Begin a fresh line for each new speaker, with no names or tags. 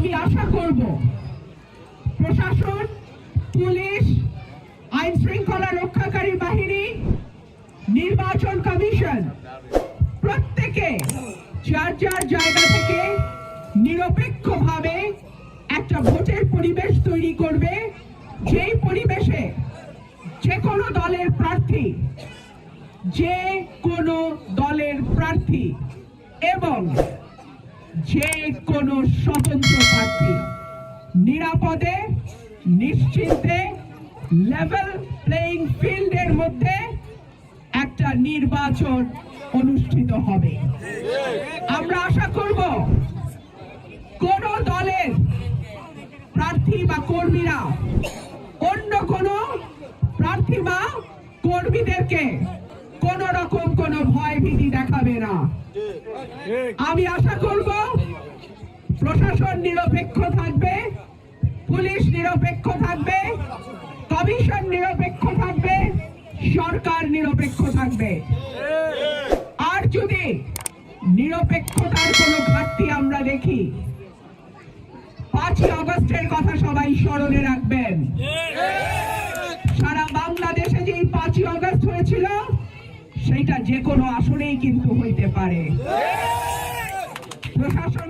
আমি আশা করব প্রশাসন, পুলিশ, আইন শৃঙ্খলা রক্ষাকারী বাহিনী, নির্বাচন কমিশন প্রত্যেকে যার যার জায়গা থেকে নিরপেক্ষভাবে একটা ভোটের পরিবেশ তৈরি করবে, যেই পরিবেশে যে কোনো দলের প্রার্থী এবং যে কোনো স্বতন্ত্র প্রার্থী নিরাপদে নিশ্চিন্তে লেভেল প্লেইং ফিল্ডের মধ্যে একটা নির্বাচন অনুষ্ঠিত হবে। আমরা আশা করব কোন দলের প্রার্থী বা কর্মীরা অন্য কোন প্রার্থী বা কর্মীদেরকে কোন রকম কোন ভয় ভীতি দেখাবে না। আমি আশা করব প্রশাসন নিরপেক্ষ থাকবে, পুলিশ নিরপেক্ষ থাকবে, কমিশন নিরপেক্ষ থাকবে, সরকার নিরপেক্ষ থাকবে। আর যদি নিরপেক্ষতার কোনো ঘাটতি আমরা দেখি, 5ই আগস্টের কথা সবাই স্মরণে রাখবেন। সারা বাংলাদেশে যে 5ই আগস্ট হয়েছিল সেটা যে কোনো আসনেই কিন্তু হইতে পারে। প্রশাসন